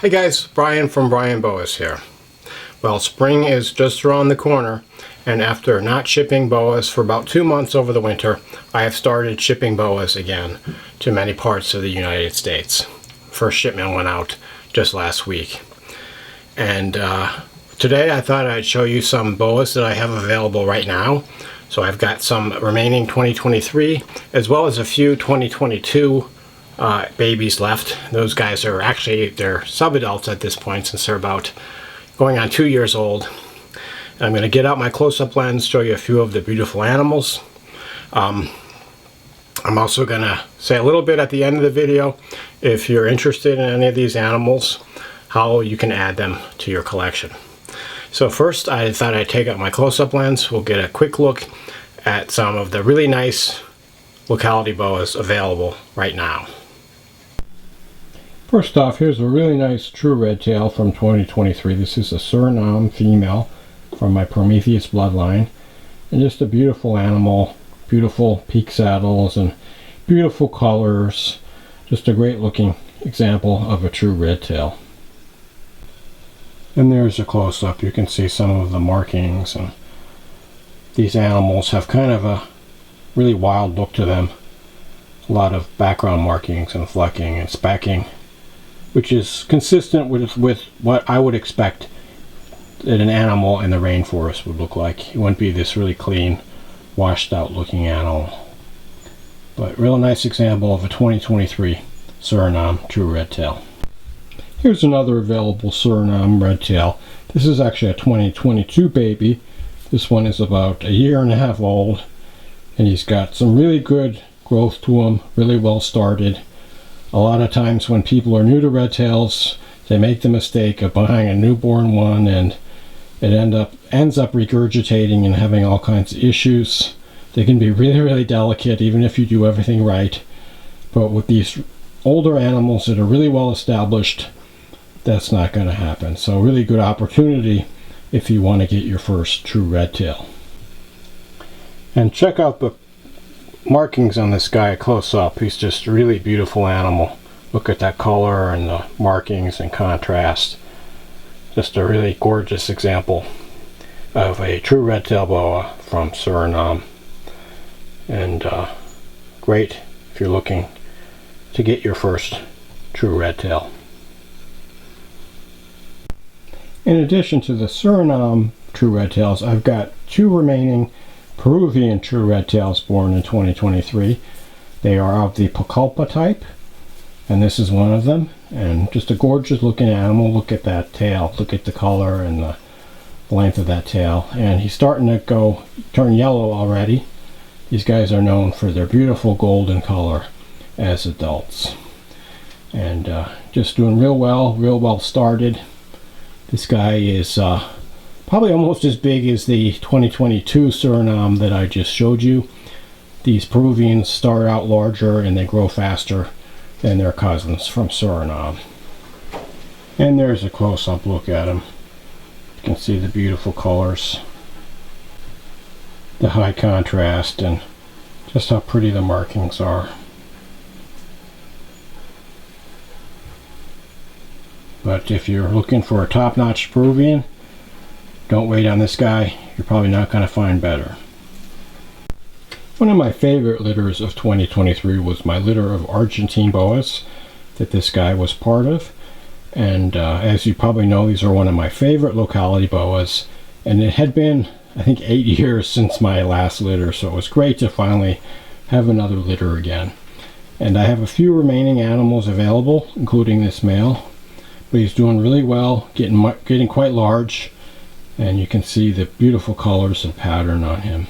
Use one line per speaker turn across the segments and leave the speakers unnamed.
Hey guys, Brian from Island Boas here. Well, spring is just around the corner, and after not shipping boas for about 2 months over the winter, I have started shipping boas again to many parts of the United States. First shipment went out just last week. And today I thought I'd show you some boas that I have available right now. So I've got some remaining 2023 as well as a few 2022 babies left. Those guys are actually, they're sub-adults at this point since they're about going on 2 years old. I'm going to get out my close-up lens, show you a few of the beautiful animals. I'm also going to say a little bit at the end of the video, if you're interested in any of these animals, how you can add them to your collection. So first, I thought I'd take out my close-up lens. We'll get a quick look at some of the really nice locality boas available right now. First off, here's a really nice true red tail from 2023. This is a Suram female from my Prometheus bloodline. And just a beautiful animal, beautiful peak saddles and beautiful colors. Just a great looking example of a true red tail. And there's a close-up. You can see some of the markings, and these animals have kind of a really wild look to them. A lot of background markings and flecking and specking, which is consistent with what I would expect that an animal in the rainforest would look like. It wouldn't be this really clean, washed out looking animal. But real nice example of a 2023 Suriname true red tail. Here's another available Suriname red tail. This is actually a 2022 baby. This one is about 1.5 years old, and he's got some really good growth to him, really well started. A lot of times when people are new to red tails, they make the mistake of buying a newborn one, and it ends up regurgitating and having all kinds of issues. They can be really delicate even if you do everything right. But with these older animals that are really well established, that's not going to happen. So really good opportunity if you want to get your first true red tail. And check out the markings on this guy close up. He's just a really beautiful animal. Look at that color and the markings and contrast. Just a really gorgeous example of a true red tail boa from Suriname. And great if you're looking to get your first true red tail. In addition to the Suriname true red tails, I've got 2 remaining Peruvian true red tails born in 2023. They are of the Pulpa type, and this is one of them. And just a gorgeous looking animal. Look at that tail. Look at the color and the length of that tail. And he's starting to turn yellow already. These guys are known for their beautiful golden color as adults. And just doing real well started. This guy is probably almost as big as the 2022 Suriname that I just showed you. These Peruvians start out larger and they grow faster than their cousins from Suriname. And there's a close-up look at him. You can see the beautiful colors, the high contrast, and just how pretty the markings are. But if you're looking for a top-notch Peruvian, don't wait on this guy. You're probably not going to find better. One of my favorite litters of 2023 was my litter of Argentine Boas that this guy was part of. And as you probably know, these are one of my favorite locality boas. And it had been, I think, 8 years since my last litter, so it was great to finally have another litter again. And I have a few remaining animals available, including this male. But he's doing really well, getting quite large, and you can see the beautiful colors and pattern on him.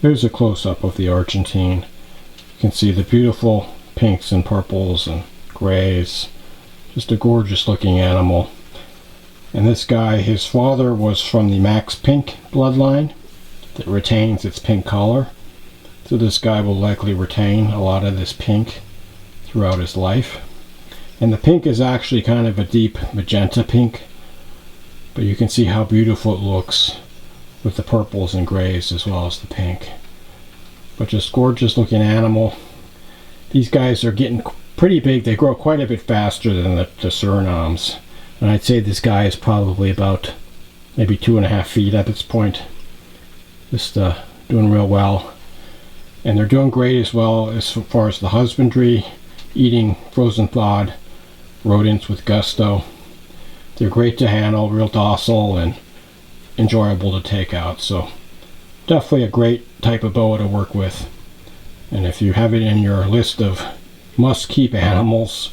There's a close-up of the Argentine. You can see the beautiful pinks and purples and grays. Just a gorgeous looking animal. And this guy, his father was from the Max Pink bloodline that retains its pink color. So this guy will likely retain a lot of this pink throughout his life. And the pink is actually kind of a deep magenta pink, but you can see how beautiful it looks with the purples and grays as well as the pink. But just gorgeous looking animal. These guys are getting pretty big. They grow quite a bit faster than the Surinams. And I'd say this guy is probably about maybe 2.5 feet at this point. Just doing real well. And they're doing great as well as far as the husbandry, eating frozen thawed rodents with gusto. They're great to handle, real docile and enjoyable to take out. So definitely a great type of boa to work with. And if you have it in your list of must-keep animals,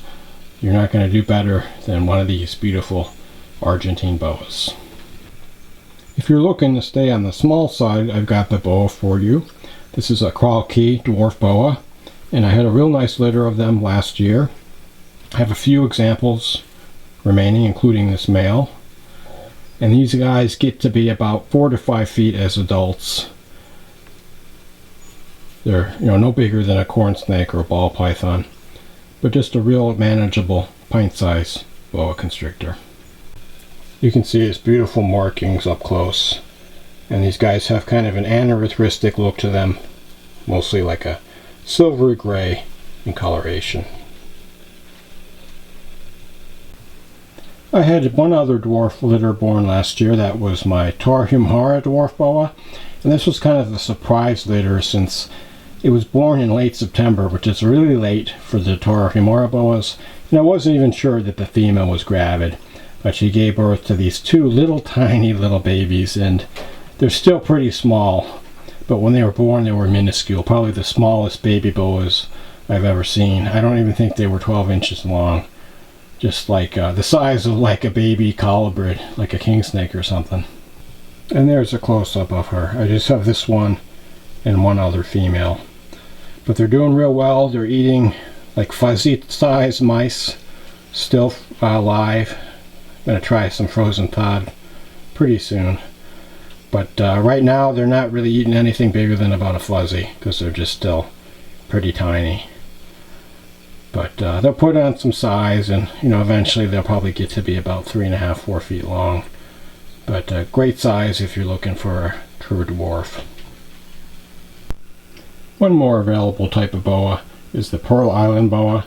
you're not going to do better than one of these beautiful Argentine boas. If you're looking to stay on the small side, I've got the boa for you. This is a Argentine Dwarf Boa, and I had a real nice litter of them last year. I have a few examples remaining, including this male. And these guys get to be about 4 to 5 feet as adults. They're no bigger than a corn snake or a ball python, but just a real manageable pint-sized boa constrictor. You can see his beautiful markings up close. And these guys have kind of an anerythristic look to them, mostly like a silvery gray in coloration. I had one other dwarf litter born last year. That was my Torhumara Dwarf Boa. And this was kind of a surprise litter since it was born in late September, which is really late for the Torhumara Boas. And I wasn't even sure that the female was gravid. But she gave birth to these two tiny little babies, and they're still pretty small, but when they were born they were minuscule, probably the smallest baby boas I've ever seen. I don't even think they were 12 inches long, just like the size of like a baby colubrid, like a king snake or something. And there's a close-up of her. I just have this one and one other female, but they're doing real well. They're eating like fuzzy-sized mice, still live. I'm going to try some frozen thawed pretty soon. But right now they're not really eating anything bigger than about a fuzzy because they're just still pretty tiny. But they'll put on some size, and eventually they'll probably get to be about 3.5, 4 feet long. But great size if you're looking for a true dwarf. One more available type of boa is the Pearl Island Boa.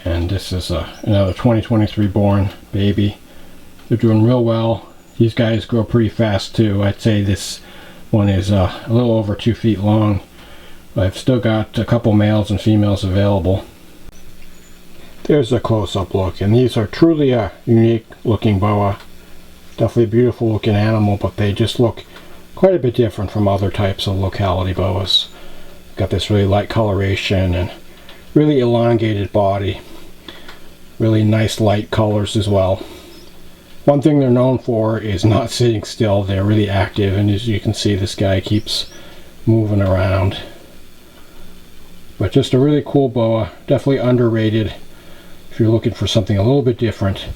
And this is another 2023 born baby. They're doing real well. These guys grow pretty fast too. I'd say this one is a little over 2 feet long. I've still got a couple males and females available. There's a close-up look, and these are truly a unique looking boa. Definitely a beautiful looking animal, but they just look quite a bit different from other types of locality boas. Got this really light coloration and really elongated body. Really nice light colors as well. One thing they're known for is not sitting still. They're really active, and as you can see, this guy keeps moving around. But just a really cool boa, definitely underrated if you're looking for something a little bit different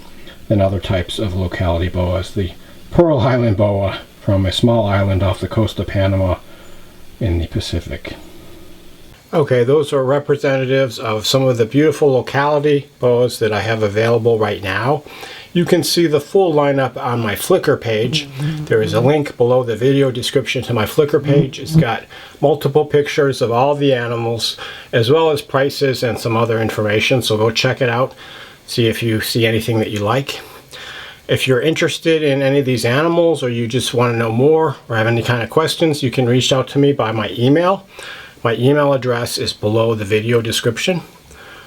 than other types of locality boas. The Pearl Island Boa from a small island off the coast of Panama in the Pacific. Okay, those are representatives of some of the beautiful locality boas that I have available right now. You can see the full lineup on my Flickr page. There is a link below the video description to my Flickr page. It's got multiple pictures of all the animals, as well as prices and some other information, so go check it out, see if you see anything that you like. If you're interested in any of these animals, or you just want to know more or have any kind of questions, you can reach out to me by my email. My email address is below the video description.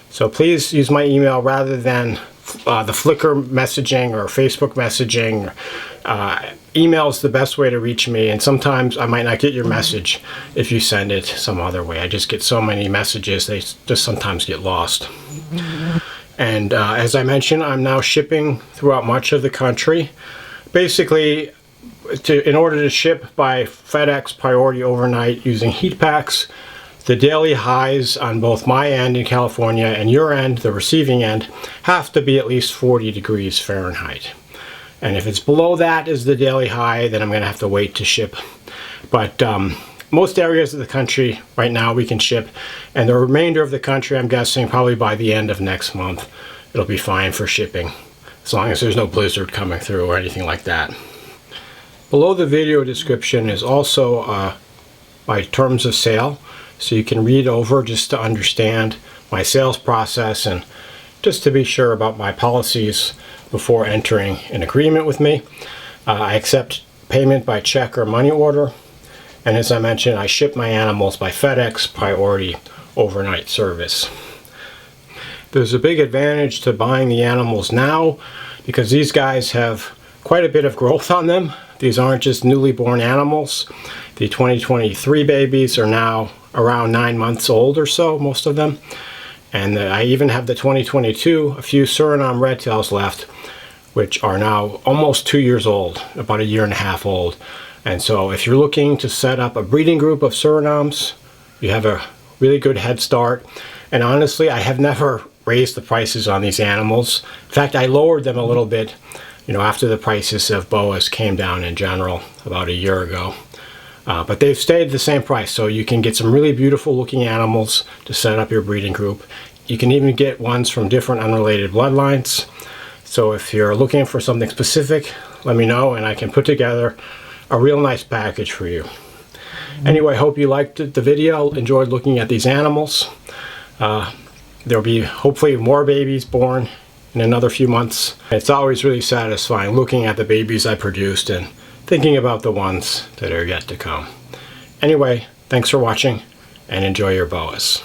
So please use my email rather than the Flickr messaging or Facebook messaging. Email is the best way to reach me, and sometimes I might not get your message if you send it some other way. I just get so many messages, they just sometimes get lost. And as I mentioned, I'm now shipping throughout much of the country. Basically, in order to ship by FedEx priority overnight using heat packs, the daily highs on both my end in California and your end, the receiving end, have to be at least 40 degrees Fahrenheit. And if it's below that is the daily high, then I'm going to have to wait to ship. But most areas of the country right now we can ship, and the remainder of the country, I'm guessing probably by the end of next month, it'll be fine for shipping, as long as there's no blizzard coming through or anything like that. Below the video description is also my terms of sale, so you can read over just to understand my sales process and just to be sure about my policies before entering an agreement with me. I accept payment by check or money order, and as I mentioned, I ship my animals by FedEx priority overnight service. There's a big advantage to buying the animals now because these guys have quite a bit of growth on them. These aren't just newly born animals. The 2023 babies are now around 9 months old or so, most of them. And I even have the 2022, a few Suriname redtails left, which are now almost 2 years old, about 1.5 years old. And so if you're looking to set up a breeding group of Surinames, you have a really good head start. And honestly, I have never raised the prices on these animals. In fact, I lowered them a little bit, after the prices of Boas came down in general about 1 year ago. But they've stayed the same price, so you can get some really beautiful looking animals to set up your breeding group. You can even get ones from different unrelated bloodlines. So if you're looking for something specific, let me know and I can put together a real nice package for you. Anyway, I hope you liked the video, enjoyed looking at these animals. There'll be hopefully more babies born in another few months. It's always really satisfying looking at the babies I produced and thinking about the ones that are yet to come. Anyway, thanks for watching and enjoy your boas.